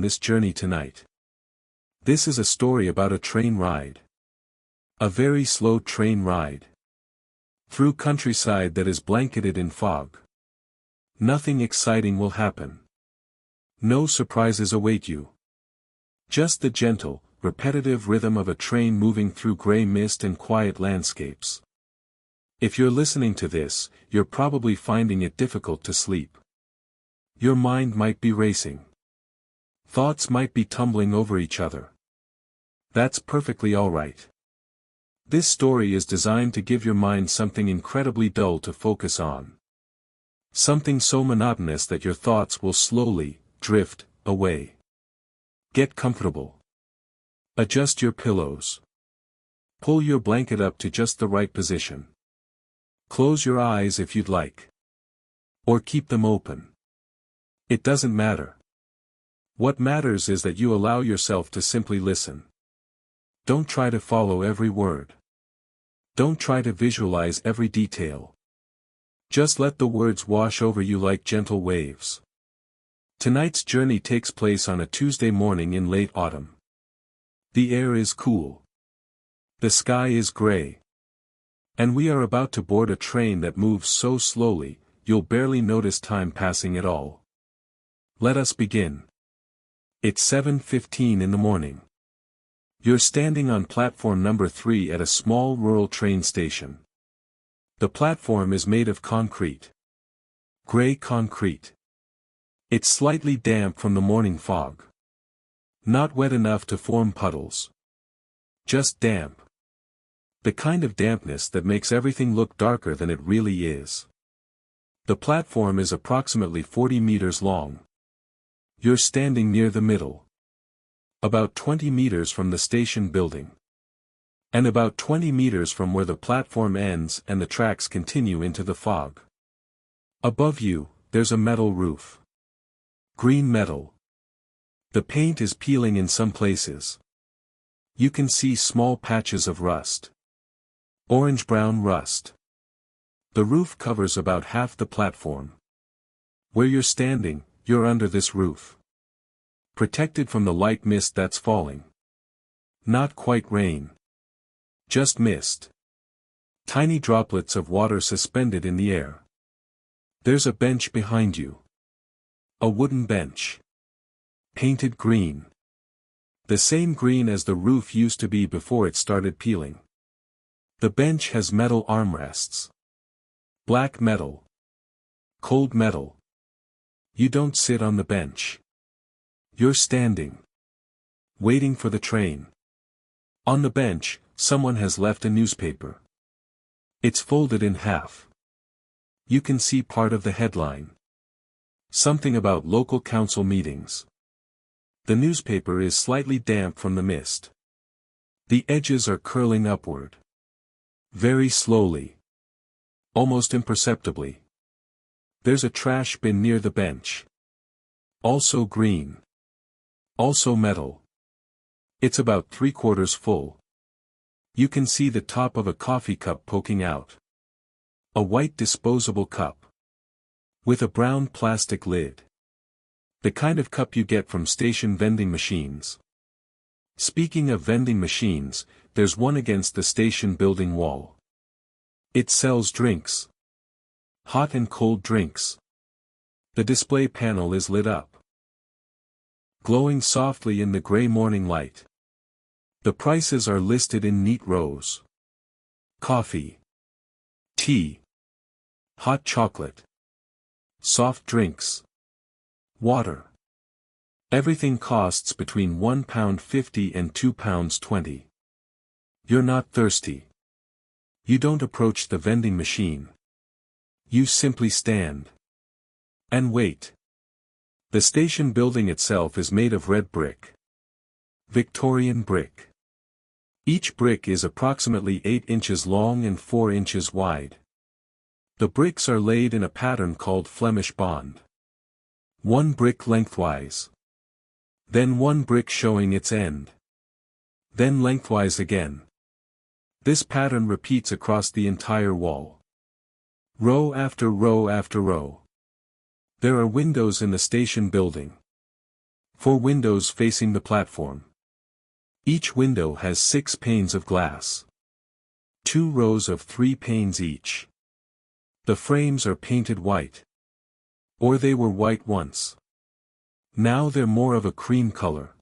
this journey tonight. This is a story about a train ride. A very slow train ride. Through countryside that is blanketed in fog. Nothing exciting will happen. No surprises await you. Just the gentle, repetitive rhythm of a train moving through gray mist and quiet landscapes. If you're listening to this, you're probably finding it difficult to sleep. Your mind might be racing. Thoughts might be tumbling over each other. That's perfectly alright. This story is designed to give your mind something incredibly dull to focus on. Something so monotonous that your thoughts will slowly drift away. Get comfortable. Adjust your pillows. Pull your blanket up to just the right position. Close your eyes if you'd like. Or keep them open. It doesn't matter. What matters is that you allow yourself to simply listen. Don't try to follow every word. Don't try to visualize every detail. Just let the words wash over you like gentle waves. Tonight's journey takes place on a Tuesday morning in late autumn. The air is cool. The sky is gray. And we are about to board a train that moves so slowly, you'll barely notice time passing at all. Let us begin. It's 7:15 in the morning. You're standing on platform number 3 at a small rural train station. The platform is made of concrete. Gray concrete. It's slightly damp from the morning fog. Not wet enough to form puddles. Just damp. The kind of dampness that makes everything look darker than it really is. The platform is approximately 40 meters long. You're standing near the middle. About 20 meters from the station building. And about 20 meters from where the platform ends and the tracks continue into the fog. Above you, there's a metal roof. Green metal. The paint is peeling in some places. You can see small patches of rust. Orange-brown rust. The roof covers about half the platform. Where you're standing, you're under this roof. Protected from the light mist that's falling. Not quite rain. Just mist. Tiny droplets of water suspended in the air. There's a bench behind you. A wooden bench. Painted green. The same green as the roof used to be before it started peeling. The bench has metal armrests. Black metal. Cold metal. You don't sit on the bench. You're standing. Waiting for the train. On the bench, someone has left a newspaper. It's folded in half. You can see part of the headline. Something about local council meetings. The newspaper is slightly damp from the mist. The edges are curling upward. Very slowly. Almost imperceptibly. There's a trash bin near the bench. Also green. Also metal. It's about 3/4 full. You can see the top of a coffee cup poking out. A white disposable cup. With a brown plastic lid. The kind of cup you get from station vending machines. Speaking of vending machines, there's one against the station building wall. It sells drinks. Hot and cold drinks. The display panel is lit up. Glowing softly in the gray morning light. The prices are listed in neat rows. Coffee. Tea. Hot chocolate. Soft drinks. Water. Everything costs between £1.50 and £2.20. You're not thirsty. You don't approach the vending machine. You simply stand. And wait. The station building itself is made of red brick. Victorian brick. Each brick is approximately 8 inches long and 4 inches wide. The bricks are laid in a pattern called Flemish bond. One brick lengthwise. Then one brick showing its end. Then lengthwise again. This pattern repeats across the entire wall. Row after row after row. There are windows in the station building. 4 windows facing the platform. Each window has 6 panes of glass. 2 rows of 3 panes each. The frames are painted white. Or they were white once. Now they're more of a cream color,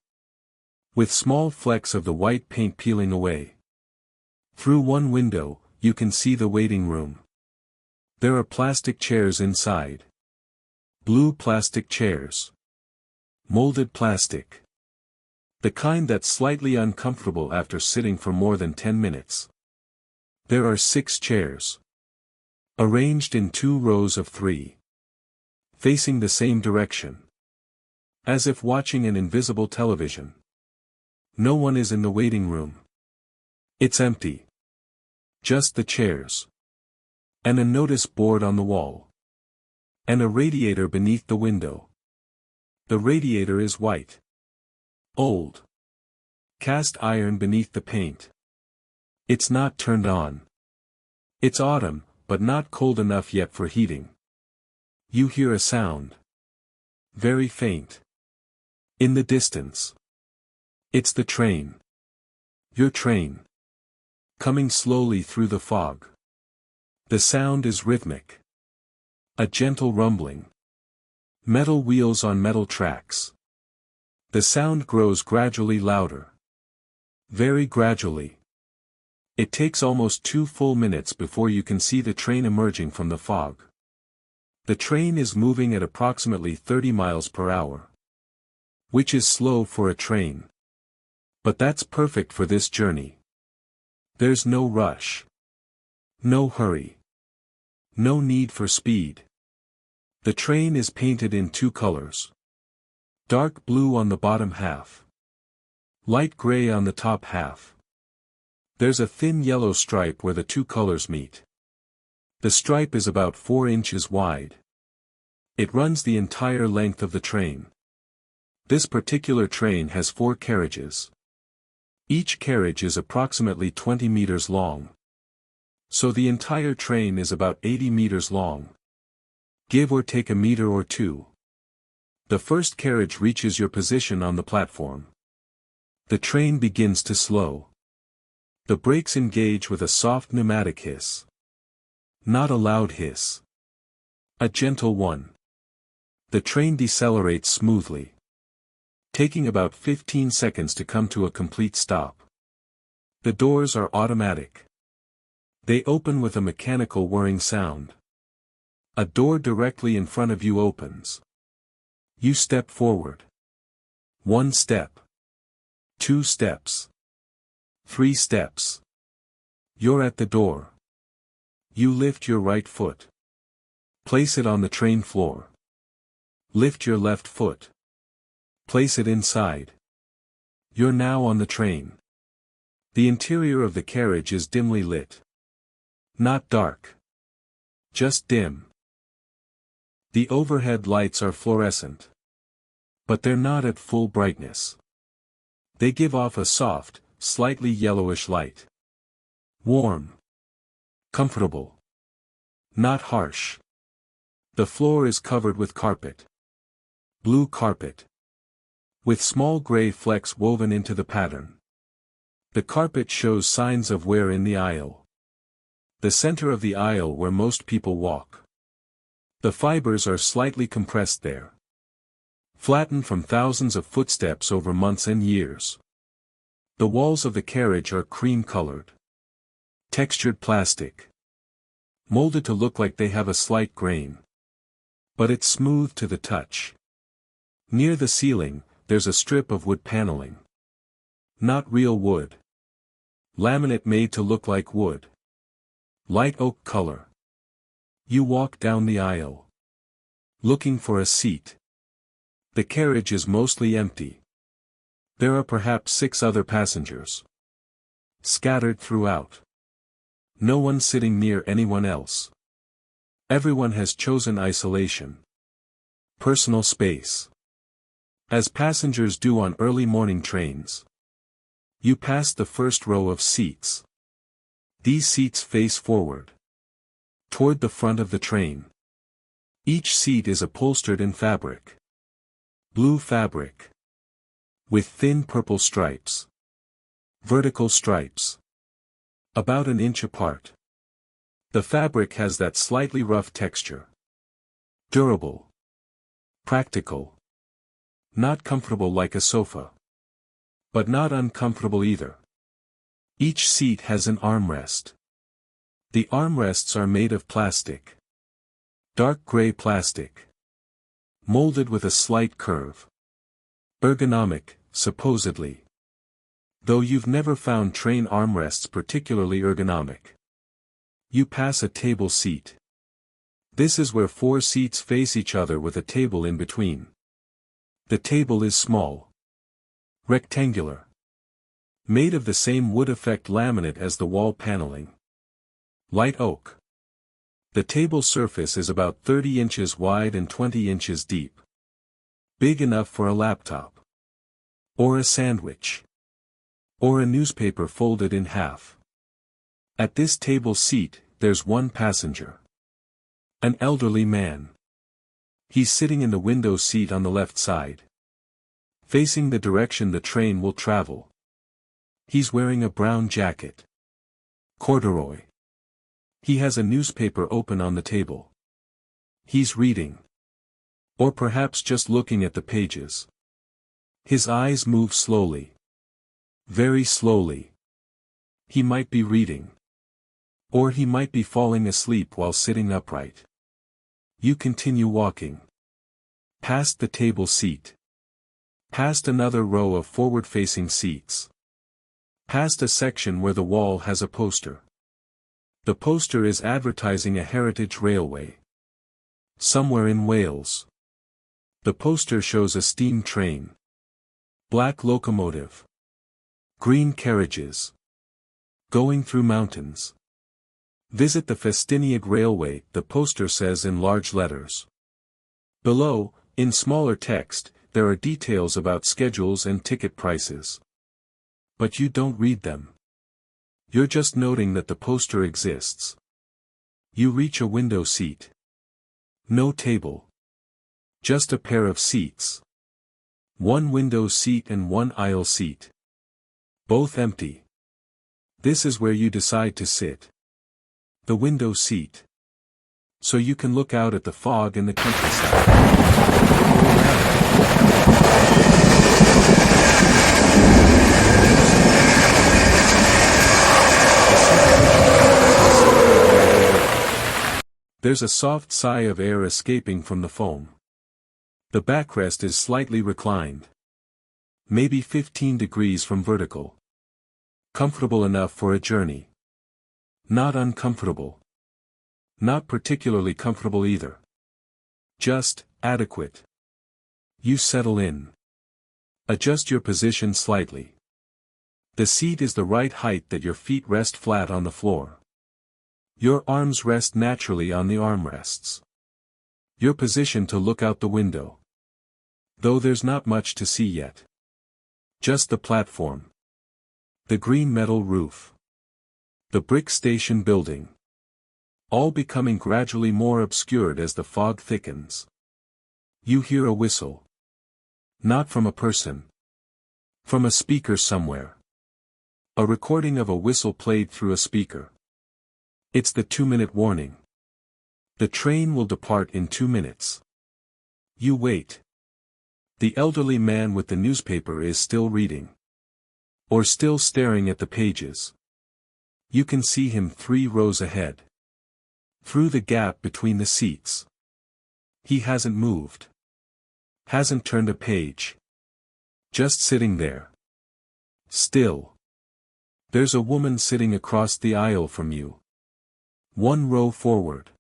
with small flecks of the white paint peeling away. Through one window, you can see the waiting room. There are plastic chairs inside. Blue plastic chairs. Molded plastic. The kind that's slightly uncomfortable after sitting for more than 10 minutes. There are 6 chairs. Arranged in 2 rows of 3. Facing the same direction. As if watching an invisible television. No one is in the waiting room. It's empty. Just the chairs. And a notice board on the wall. And a radiator beneath the window. The radiator is white. Old. Cast iron beneath the paint. It's not turned on. It's autumn, but not cold enough yet for heating. You hear a sound. Very faint. In the distance. It's the train. Your train. Coming slowly through the fog. The sound is rhythmic. A gentle rumbling. Metal wheels on metal tracks. The sound grows gradually louder. Very gradually. It takes almost 2 full minutes before you can see the train emerging from the fog. The train is moving at approximately 30 miles per hour. Which is slow for a train. But that's perfect for this journey. There's no rush. No hurry. No need for speed. The train is painted in 2 colors. Dark blue on the bottom half. Light gray on the top half. There's a thin yellow stripe where the 2 colors meet. The stripe is about 4 inches wide. It runs the entire length of the train. This particular train has 4 carriages. Each carriage is approximately 20 meters long. So the entire train is about 80 meters long. Give or take a meter or 2. The first carriage reaches your position on the platform. The train begins to slow. The brakes engage with a soft pneumatic hiss. Not a loud hiss. A gentle one. The train decelerates smoothly. Taking about 15 seconds to come to a complete stop. The doors are automatic. They open with a mechanical whirring sound. A door directly in front of you opens. You step forward. 1 step. 2 steps. 3 steps. You're at the door. You lift your right foot. Place it on the train floor. Lift your left foot. Place it inside. You're now on the train. The interior of the carriage is dimly lit. Not dark. Just dim. The overhead lights are fluorescent. But they're not at full brightness. They give off a soft, slightly yellowish light. Warm. Comfortable. Not harsh. The floor is covered with carpet. Blue carpet. With small gray flecks woven into the pattern. The carpet shows signs of wear in the aisle. The center of the aisle where most people walk. The fibers are slightly compressed there. Flattened from thousands of footsteps over months and years. The walls of the carriage are cream-colored. Textured plastic. Molded to look like they have a slight grain. But it's smooth to the touch. Near the ceiling, there's a strip of wood paneling. Not real wood. Laminate made to look like wood. Light oak color. You walk down the aisle. Looking for a seat. The carriage is mostly empty. There are perhaps 6 other passengers. Scattered throughout. No one sitting near anyone else. Everyone has chosen isolation. Personal space. As passengers do on early morning trains. You pass the first row of seats. These seats face forward. Toward the front of the train. Each seat is upholstered in fabric. Blue fabric. with thin purple stripes. Vertical stripes. About an inch apart. The fabric has that slightly rough texture. Durable. Practical. Not comfortable like a sofa. But not uncomfortable either. Each seat has an armrest. The armrests are made of plastic. Dark gray plastic. Molded with a slight curve. Ergonomic, supposedly. Though you've never found train armrests particularly ergonomic. You pass a table seat. This is where 4 seats face each other with a table in between. The table is small. Rectangular. Made of the same wood effect laminate as the wall paneling. Light oak. The table surface is about 30 inches wide and 20 inches deep. Big enough for a laptop. Or a sandwich. Or a newspaper folded in half. At this table seat, there's one passenger. An elderly man. He's sitting in the window seat on the left side. Facing the direction the train will travel. He's wearing a brown jacket. Corduroy. He has a newspaper open on the table. He's reading. Or perhaps just looking at the pages. His eyes move slowly. Very slowly. He might be reading. Or he might be falling asleep while sitting upright. You continue walking. Past the table seat. Past another row of forward-facing seats. Past a section where the wall has a poster. The poster is advertising a heritage railway. Somewhere in Wales. The poster shows a steam train. Black locomotive. Green carriages. Going through mountains. Visit the Festiniog Railway, the poster says in large letters. Below, in smaller text, there are details about schedules and ticket prices. But you don't read them. You're just noting that the poster exists. You reach a window seat. No table. Just a pair of seats. One window seat and one aisle seat. Both empty. This is where you decide to sit. The window seat. So you can look out at the fog and the countryside. There's a soft sigh of air escaping from the foam. The backrest is slightly reclined. Maybe 15 degrees from vertical. Comfortable enough for a journey. Not uncomfortable. Not particularly comfortable either. Just adequate. You settle in. Adjust your position slightly. The seat is the right height that your feet rest flat on the floor. Your arms rest naturally on the armrests. You're positioned to look out the window. Though there's not much to see yet. Just the platform. The green metal roof. The brick station building. All becoming gradually more obscured as the fog thickens. You hear a whistle. Not from a person. From a speaker somewhere. A recording of a whistle played through a speaker. It's the 2-minute warning. The train will depart in 2 minutes. You wait. The elderly man with the newspaper is still reading. Or still staring at the pages. You can see him 3 rows ahead. Through the gap between the seats. He hasn't moved. Hasn't turned a page. Just sitting there. Still. There's a woman sitting across the aisle from you. 1 row forward.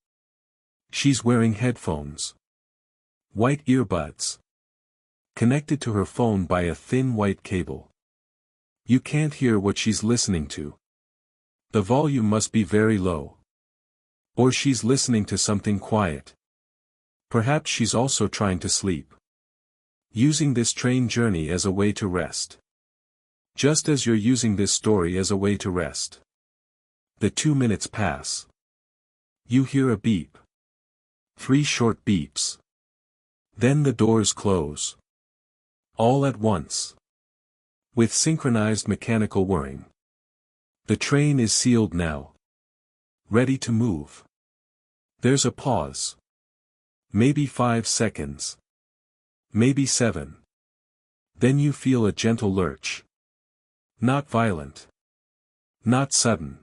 She's wearing headphones. White earbuds. Connected to her phone by a thin white cable. You can't hear what she's listening to. The volume must be very low. Or she's listening to something quiet. Perhaps she's also trying to sleep. Using this train journey as a way to rest. Just as you're using this story as a way to rest. The 2 minutes pass. You hear a beep. 3 short beeps. Then the doors close. All at once. with synchronized mechanical whirring. The train is sealed now. Ready to move. There's a pause. Maybe 5 seconds. Maybe 7. Then you feel a gentle lurch. Not violent. Not sudden.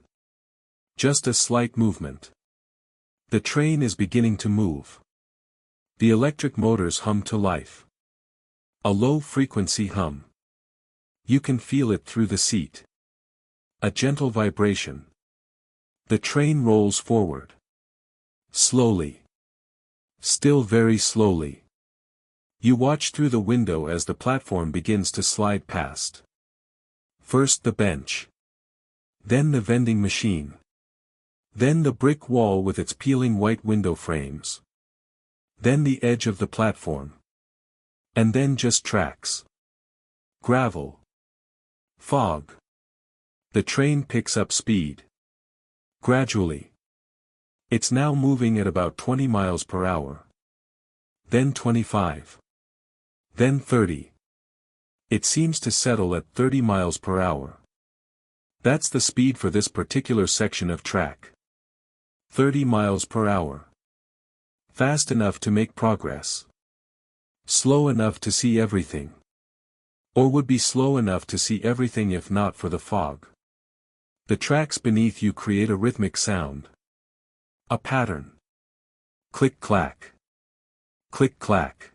Just a slight movement. The train is beginning to move. The electric motors hum to life. A low-frequency hum. You can feel it through the seat. A gentle vibration. The train rolls forward. Slowly. Still very slowly. You watch through the window as the platform begins to slide past. First the bench. Then the vending machine. Then the brick wall with its peeling white window frames. Then the edge of the platform. And then just tracks. Gravel. Fog. The train picks up speed. Gradually. It's now moving at about 20 miles per hour. Then 25. Then 30. It seems to settle at 30 miles per hour. That's the speed for this particular section of track. 30 miles per hour. Fast enough to make progress. Slow enough to see everything. Or would be slow enough to see everything if not for the fog. The tracks beneath you create a rhythmic sound. A pattern. Click-clack. Click-clack.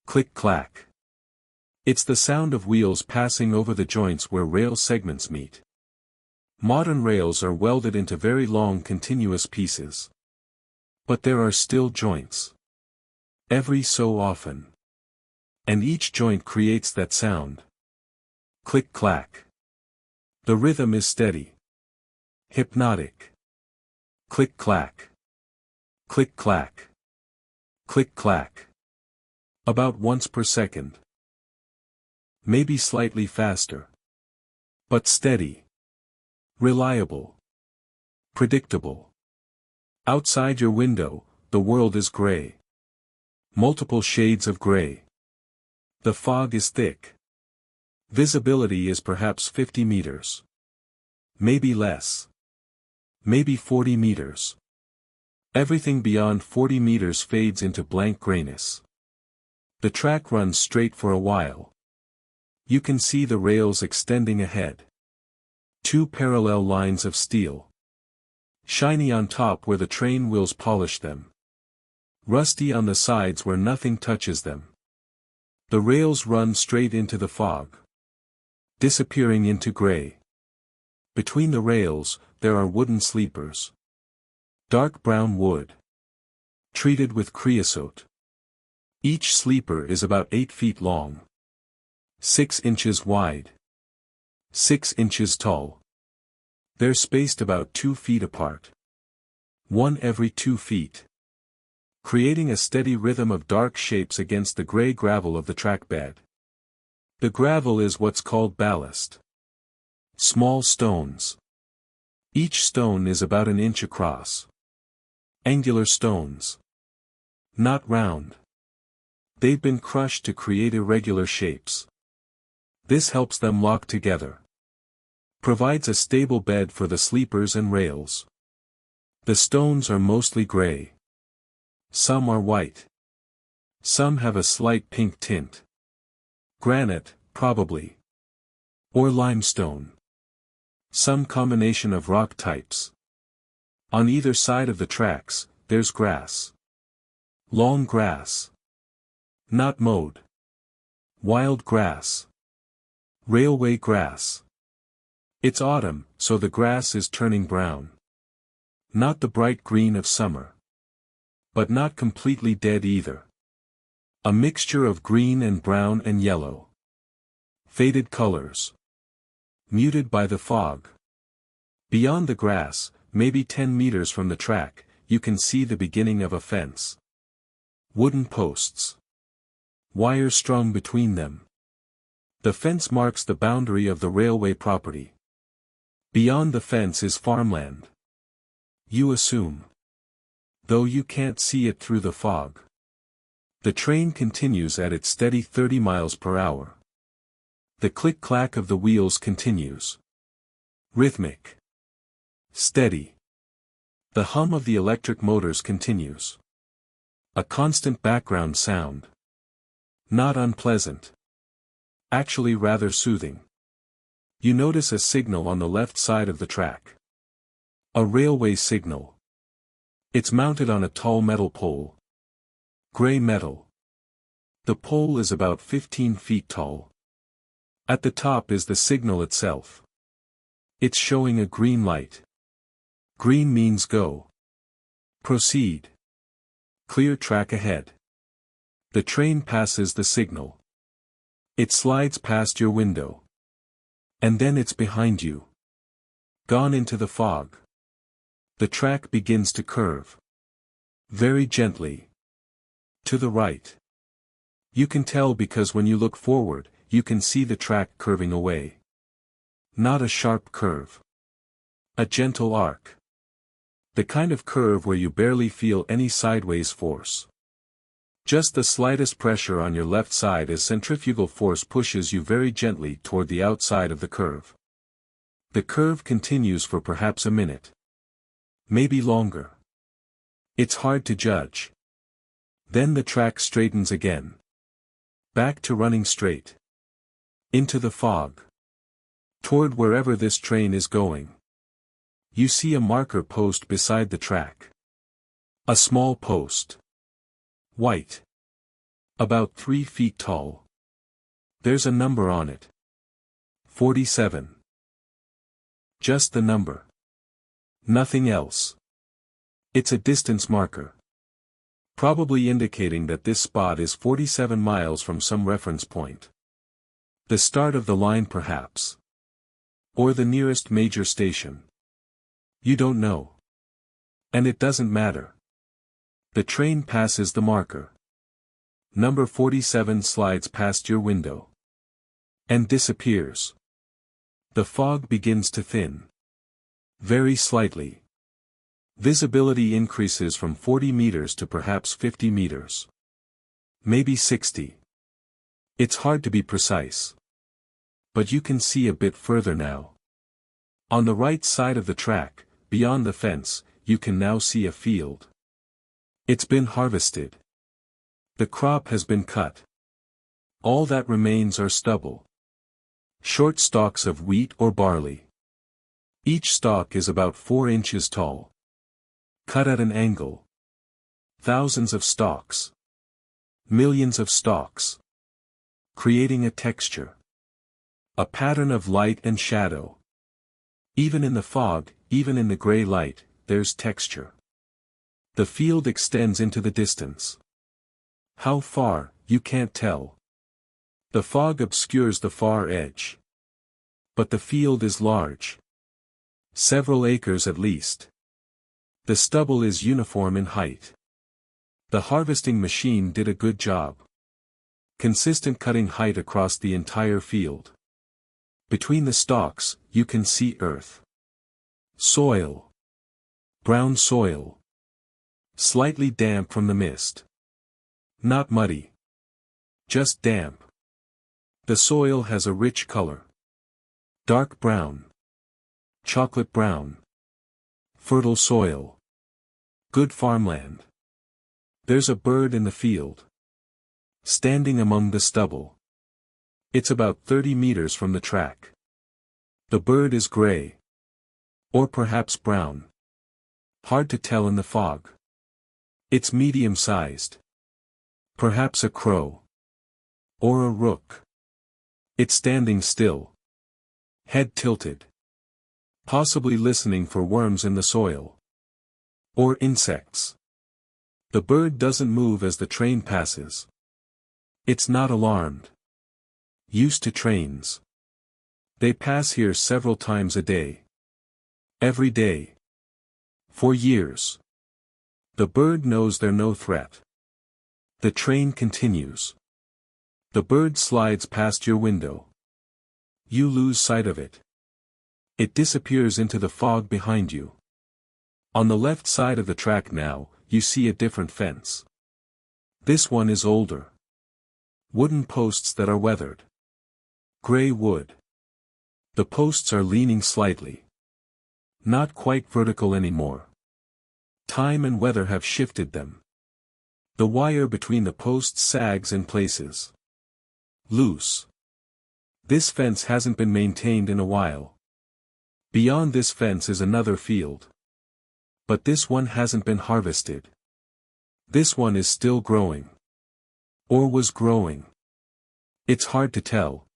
Click-clack. It's the sound of wheels passing over the joints where rail segments meet. Modern rails are welded into very long continuous pieces. But there are still joints. Every so often. And each joint creates that sound. Click-clack. The rhythm is steady. Hypnotic. Click-clack. Click-clack. Click-clack. About once per second. Maybe slightly faster. But steady. Reliable. Predictable. Outside your window, the world is gray. Multiple shades of gray. The fog is thick. Visibility is perhaps 50 meters. Maybe less. Maybe 40 meters. Everything beyond 40 meters fades into blank grayness. The track runs straight for a while. You can see the rails extending ahead. 2 parallel lines of steel. Shiny on top where the train wheels polish them. Rusty on the sides where nothing touches them. The rails run straight into the fog. Disappearing into gray. Between the rails, there are wooden sleepers. Dark brown wood. Treated with creosote. Each sleeper is about 8 feet long. 6 inches wide. 6 inches tall. They're spaced about 2 feet apart. 1 every 2 feet. Creating a steady rhythm of dark shapes against the gray gravel of the track bed. The gravel is what's called ballast. Small stones. Each stone is about an inch across. Angular stones. Not round. They've been crushed to create irregular shapes. This helps them lock together. Provides a stable bed for the sleepers and rails. The stones are mostly gray. Some are white. Some have a slight pink tint. Granite, probably. Or limestone. Some combination of rock types. On either side of the tracks, there's grass. Long grass. Not mowed. Wild grass. Railway grass. It's autumn, so the grass is turning brown. Not the bright green of summer. But not completely dead either. A mixture of green and brown and yellow. Faded colors. Muted by the fog. Beyond the grass, maybe 10 meters from the track, you can see the beginning of a fence. Wooden posts. Wires strung between them. The fence marks the boundary of the railway property. Beyond the fence is farmland. You assume. Though you can't see it through the fog. The train continues at its steady 30 miles per hour. The click-clack of the wheels continues. Rhythmic. Steady. The hum of the electric motors continues. A constant background sound. Not unpleasant. Actually rather soothing. You notice a signal on the left side of the track. A railway signal. It's mounted on a tall metal pole. Gray metal. The pole is about 15 feet tall. At the top is the signal itself. It's showing a green light. Green means go. Proceed. Clear track ahead. The train passes the signal. It slides past your window. And then it's behind you. Gone into the fog. The track begins to curve. Very gently. To the right. You can tell because when you look forward, you can see the track curving away. Not a sharp curve. A gentle arc. The kind of curve where you barely feel any sideways force. Just the slightest pressure on your left side as centrifugal force pushes you very gently toward the outside of the curve. The curve continues for perhaps a minute. Maybe longer. It's hard to judge. Then the track straightens again. Back to running straight. Into the fog. Toward wherever this train is going. You see a marker post beside the track. A small post. White. About 3 feet tall. There's a number on it. 47. Just the number. Nothing else. It's a distance marker. Probably indicating that this spot is 47 miles from some reference point. The start of the line perhaps. Or the nearest major station. You don't know. And it doesn't matter. The train passes the marker. Number 47 slides past your window. And disappears. The fog begins to thin. Very slightly. Visibility increases from 40 meters to perhaps 50 meters. Maybe 60. It's hard to be precise. But you can see a bit further now. On the right side of the track, beyond the fence, you can now see a field. It's been harvested. The crop has been cut. All that remains are stubble. Short stalks of wheat or barley. Each stalk is about 4 inches tall. Cut at an angle. Thousands of stalks. Millions of stalks. Creating a texture. A pattern of light and shadow. Even in the fog, even in the gray light, there's texture. The field extends into the distance. How far, you can't tell. The fog obscures the far edge. But the field is large. Several acres at least. The stubble is uniform in height. The harvesting machine did a good job. Consistent cutting height across the entire field. Between the stalks, you can see earth. Soil. Brown soil. Slightly damp from the mist. Not muddy. Just damp. The soil has a rich color. Dark brown. Chocolate brown. Fertile soil. Good farmland. There's a bird in the field. Standing among the stubble. It's about 30 meters from the track. The bird is gray. Or perhaps brown. Hard to tell in the fog. It's medium-sized. Perhaps a crow. Or a rook. It's standing still. Head tilted. Possibly listening for worms in the soil. Or insects. The bird doesn't move as the train passes. It's not alarmed. Used to trains. They pass here several times a day. Every day. For years. The bird knows they're no threat. The train continues. The bird slides past your window. You lose sight of it. It disappears into the fog behind you. On the left side of the track now, you see a different fence. This one is older. Wooden posts that are weathered. Gray wood. The posts are leaning slightly. Not quite vertical anymore. Time and weather have shifted them. The wire between the posts sags in places. Loose. This fence hasn't been maintained in a while. Beyond this fence is another field. But this one hasn't been harvested. This one is still growing. Or was growing. It's hard to tell.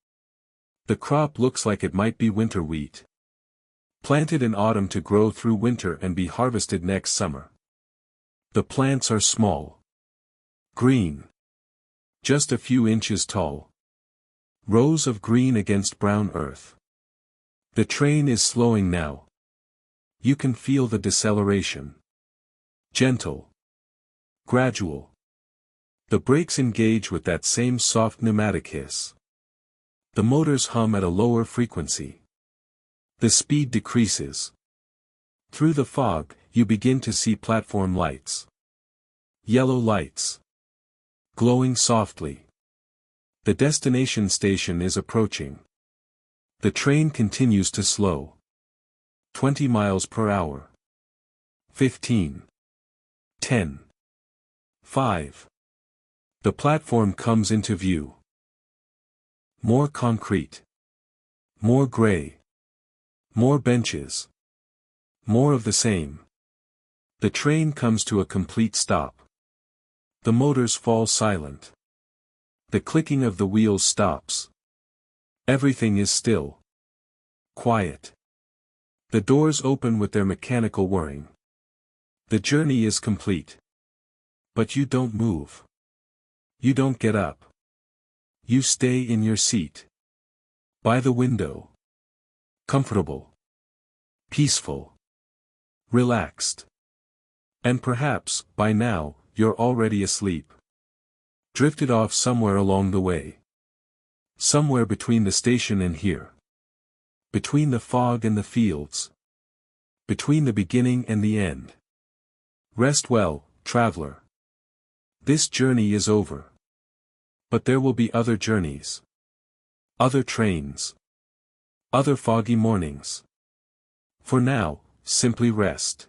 The crop looks like it might be winter wheat. Planted in autumn to grow through winter and be harvested next summer. The plants are small. Green. Just a few inches tall. Rows of green against brown earth. The train is slowing now. You can feel the deceleration. Gentle. Gradual. The brakes engage with that same soft pneumatic hiss. The motors hum at a lower frequency. The speed decreases. Through the fog, you begin to see platform lights. Yellow lights. Glowing softly. The destination station is approaching. The train continues to slow. 20 miles per hour. 15. 10. 5. The platform comes into view. More concrete. More gray. More benches. More of the same. The train comes to a complete stop. The motors fall silent. The clicking of the wheels stops. Everything is still. Quiet. The doors open with their mechanical whirring. The journey is complete. But you don't move. You don't get up. You stay in your seat. By the window. Comfortable. Peaceful. Relaxed. And perhaps, by now, you're already asleep. Drifted off somewhere along the way. Somewhere between the station and here. Between the fog and the fields. Between the beginning and the end. Rest well, traveler. This journey is over. But there will be other journeys. Other trains. Other foggy mornings. For now, simply rest.